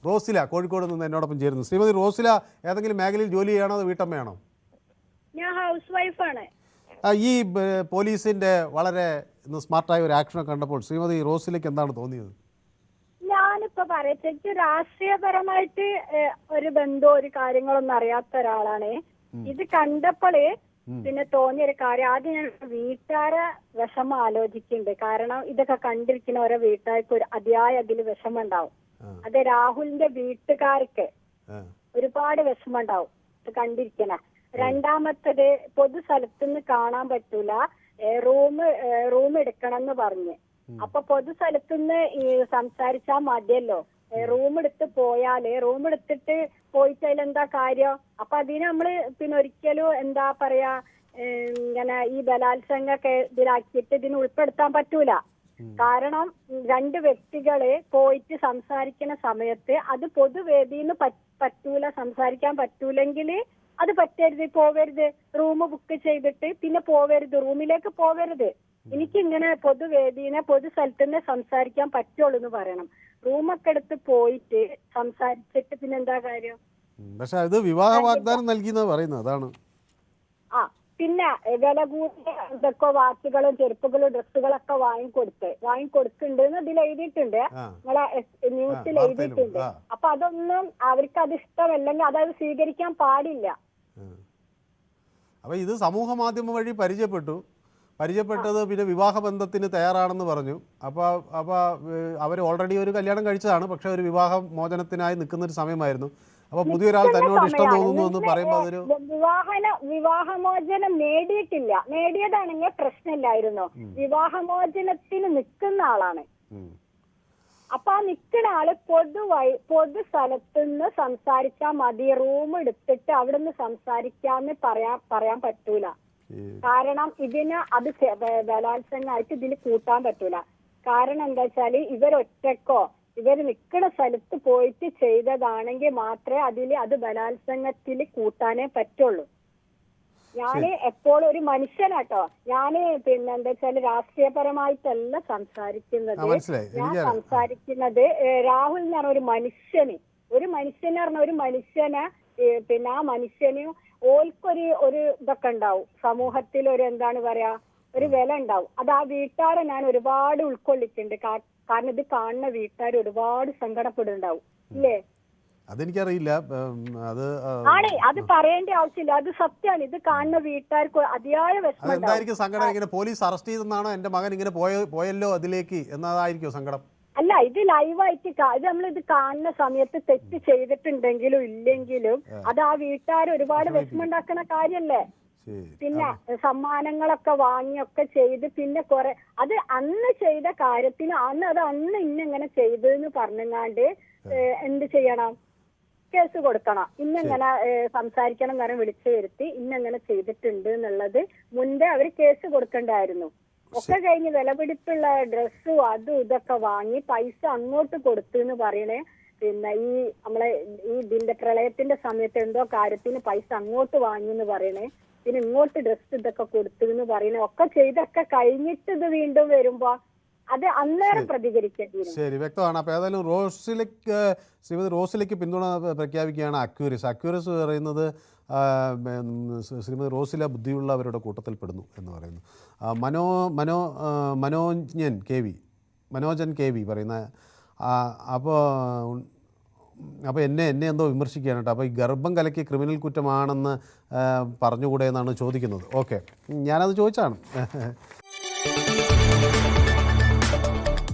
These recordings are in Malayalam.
റോസില കോഴിക്കോട് നിന്ന് എന്നോടൊപ്പം ചേരുന്നു. ശ്രീമതി റോസില ഏതെങ്കിലും മേഖലയിൽ ജോലി ചെയ്യണോ അതോ വീട്ടമ്മയാണോ? ഞാൻ ഹൗസ് വൈഫാണ്. ഈ പോലീസിന്റെ വളരെ സ്മാർട്ടായ ഒരു ആക്ഷനൊക്കെ കണ്ടപ്പോൾ ശ്രീമതി റോസിലേക്ക് എന്താണ് തോന്നിയത്? ഞാനിപ്പോ പറയട്ടെ, രാഷ്ട്രീയപരമായിട്ട് ഒരു ബന്ധോ ഒരു കാര്യങ്ങളൊന്നും അറിയാത്ത ഒരാളാണ്. ഇത് കണ്ടപ്പോള് പിന്നെ തോന്നിയൊരു കാര്യം, ആദ്യം ഞാൻ വീട്ടുകാരെ വിഷമം ആലോചിക്കുന്നുണ്ട്. കാരണം ഇതൊക്കെ കണ്ടിരിക്കുന്ന ഓരോ വീട്ടുകാർക്ക് ഒരു അതിയായ അതിൽ വിഷമം ഉണ്ടാവും. അത് രാഹുലിന്റെ വീട്ടുകാർക്ക് ഒരുപാട് വിഷമം ഉണ്ടാവും ഇത് കണ്ടിരിക്കണ. രണ്ടാമത്തത്, പൊതു സ്ഥലത്തുനിന്ന് കാണാൻ പറ്റൂല, റൂം എടുക്കണം എന്ന് പറഞ്ഞ്. അപ്പൊ പൊതു സ്ഥലത്തുനിന്ന് സംസാരിച്ചാൽ മതിയല്ലോ, റൂം എടുത്ത് പോയാല് റൂം എടുത്തിട്ട് പോയിട്ട് അതിലെന്താ കാര്യം? അപ്പൊ അതിന് നമ്മള് പിന്നെ ഒരിക്കലും എന്താ പറയാ ഇങ്ങനെ ഈ ബലാത്സംഗ ഇതിലാക്കിയിട്ട് ഇതിന് ഉൾപ്പെടുത്താൻ പറ്റൂല. കാരണം രണ്ട് വ്യക്തികള് പോയിട്ട് സംസാരിക്കുന്ന സമയത്ത് അത് പൊതുവേദിന്ന് പറ്റൂല, സംസാരിക്കാൻ പറ്റൂലെങ്കിൽ അത് പറ്റരുത്, പോവരുത്. റൂം ബുക്ക് ചെയ്തിട്ട് പിന്നെ പോവരുത്, റൂമിലേക്ക് പോവരുത്. എനിക്കിങ്ങനെ പൊതുവേദിനെ പൊതു സ്ഥലത്തുനിന്ന് സംസാരിക്കാൻ പറ്റുള്ളൂ എന്ന് പറയണം. റൂമൊക്കെ എടുത്ത് പോയിട്ട് സംസാരിച്ചിട്ട് പിന്നെന്താ കാര്യം? പക്ഷെ ഇത് വിവാഹ വാഗ്ദാനം നൽകിയെന്ന് പറയുന്നത് അതാണ്. പിന്നെ വില കൂടിയ ഇതൊക്കെ വാച്ചുകളും ചെരുപ്പുകളും ഡ്രസ്സുകളൊക്കെ വാങ്ങിക്കൊടുക്കുന്നുണ്ട് ഇതിൽ എഴുതിയിട്ടുണ്ട്, നിങ്ങളെ ന്യൂസിൽ എഴുതിയിട്ടുണ്ട്. അപ്പൊ അതൊന്നും അവർക്ക് അത് ഇഷ്ടമല്ലെങ്കിൽ അതത് സ്വീകരിക്കാൻ പാടില്ല. അപ്പൊ ഇത് സമൂഹ മാധ്യമം വഴി പരിചയപ്പെട്ടത് പിന്നെ വിവാഹ ബന്ധത്തിന് തയ്യാറാണെന്ന് പറഞ്ഞു. അപ്പോൾ അവർ ഓൾറെഡി ഒരു കല്യാണം കഴിച്ചതാണ്, പക്ഷെ ഒരു വിവാഹ മോചനത്തിനായി നിൽക്കുന്ന ഒരു സമയമായിരുന്നു. അപ്പൊ പുതിയൊരാൾ തന്നോട് ഇഷ്ടം തോന്നുന്നു എന്ന് പറയുമ്പോൾ അതൊരു വിവാഹമോചനം നേടിയതാണെങ്കിൽ പ്രശ്നമില്ലായിരുന്നു. വിവാഹമോചനത്തിന് നിൽക്കുന്ന ആളാണ്. അപ്പൊ ആ നിൽക്കുന്ന ആള് പൊതു സ്ഥലത്തുനിന്ന് സംസാരിച്ചാൽ മതി, റൂം എടുത്തിട്ട് അവിടെ നിന്ന് സംസാരിക്കാന്ന് പറയാൻ പറ്റൂല. കാരണം ഇതിന് അത് ബലാത്സംഗമായിട്ട് ഇതിന് കൂട്ടാൻ പറ്റൂല. കാരണം എന്താ വെച്ചാല് ഇവരൊറ്റക്കോ ഇവർ നിൽക്കുന്ന സ്ഥലത്ത് പോയിട്ട് ചെയ്തതാണെങ്കിൽ മാത്രമേ അത് ബലാത്സംഗത്തിൽ കൂട്ടാനേ പറ്റുള്ളൂ. ഞാന് എപ്പോഴും ഒരു മനുഷ്യനാട്ടോ, ഞാന് പിന്നെ എന്താ വെച്ചാല് രാഷ്ട്രീയപരമായിട്ടല്ല സംസാരിക്കുന്നത്. ഞാൻ സംസാരിക്കുന്നത് രാഹുൽ എന്ന് പറഞ്ഞ ഒരു മനുഷ്യന് പറഞ്ഞ ഒരു മനുഷ്യനെ പിന്നെ ആ മനുഷ്യന് ഓൽക്കൊരു ഇതൊക്കെ ഉണ്ടാവും, സമൂഹത്തിൽ ഒരു എന്താണ് പറയാ ഒരു വില ഉണ്ടാവും. അത് ആ വീട്ടുകാരെ ഞാൻ ഒരുപാട് ഉൾക്കൊള്ളിച്ചിട്ടുണ്ട്. കാരണം ഇത് കാണുന്ന വീട്ടുകാർ ഒരുപാട് സങ്കടപ്പെടുന്നുണ്ടാവും ഇല്ലേ? അതെനിക്കറിയില്ല, അത് പറയേണ്ട ആവശ്യമില്ല, അത് സത്യമാണ്. ഇത് കാണുന്ന വീട്ടുകാർക്ക് അതിയായ വിഷമം. സങ്കടം ഇങ്ങനെ പോലീസ് അറസ്റ്റ് ചെയ്തെന്നാണോ എന്റെ മകൻ ഇങ്ങനെ പോയല്ലോ അതിലേക്ക് എന്നതായിരിക്കും സങ്കടം? അല്ല, ഇത് ലൈവായിട്ട് ഇത് നമ്മളിത് കാണുന്ന സമയത്ത് തെറ്റ് ചെയ്തിട്ടുണ്ടെങ്കിലും ഇല്ലെങ്കിലും അത് ആ വീട്ടുകാർ ഒരുപാട് വിഷമമുണ്ടാക്കുന്ന കാര്യല്ലേ. പിന്നെ സമ്മാനങ്ങളൊക്കെ വാങ്ങിയൊക്കെ ചെയ്ത് പിന്നെ കുറെ അത് അന്ന് ചെയ്ത കാര്യത്തിന് അന്ന് ഇന്നെങ്ങനെ ചെയ്തെന്ന് പറഞ്ഞങ്ങാണ്ട് എന്ത് ചെയ്യണം? കേസ് കൊടുക്കണം. ഇന്നെങ്ങനെ സംസാരിക്കണം എന്ന് പറഞ്ഞ് വിളിച്ചു വരുത്തി ഇന്നെങ്ങനെ ചെയ്തിട്ടുണ്ട് എന്നുള്ളത് മുൻപേ അവർ കേസ് കൊടുക്കണ്ടായിരുന്നു. ഒക്കെ കഴിഞ്ഞ് വിലപിടിപ്പുള്ള ഡ്രസ്സും അതും ഇതൊക്കെ വാങ്ങി പൈസ അങ്ങോട്ട് കൊടുത്തു എന്ന് പറയണേ. പിന്നെ നമ്മളെ ഇതിന്റെ പ്രളയത്തിന്റെ സമയത്ത് എന്തോ കാര്യത്തിന് പൈസ അങ്ങോട്ട് വാങ്ങി എന്ന് പറയണേ. പിന്നെ ഇങ്ങോട്ട് ഡ്രസ് ഇതൊക്കെ കൊടുത്തു എന്ന് പറയണേ. ഒക്കെ ചെയ്തൊക്കെ കഴിഞ്ഞിട്ട് ഇത് വീണ്ടും വരുമ്പോ അത് അന്നേരം പ്രതികരിക്കേണ്ടി വരും. ശരി, വ്യക്തമാണ്. അപ്പോൾ ഏതായാലും ശ്രീമതി റോസിലേക്ക് പിന്തുണ പ്രഖ്യാപിക്കുകയാണ് അക്യൂറിസ് പറയുന്നത് ശ്രീമതി റോസില ബുദ്ധിയുള്ളവരുടെ കൂട്ടത്തിൽപ്പെടുന്നു എന്ന് പറയുന്നു. മനോജൻ കെ വി പറയുന്ന അപ്പോൾ എന്നെ എന്തോ വിമർശിക്കുകയാണ് കേട്ടോ. അപ്പോൾ ഈ ഗർഭം കലക്കി ക്രിമിനൽ കുറ്റമാണെന്ന് പറഞ്ഞുകൂടെ എന്നാണ് ചോദിക്കുന്നത്. ഓക്കെ, ഞാനത് ചോദിച്ചാണ്.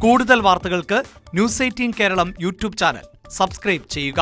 കൂടുതൽ വാർത്തകൾക്ക് News 18 Keralam YouTube channel subscribe ചെയ്യുക.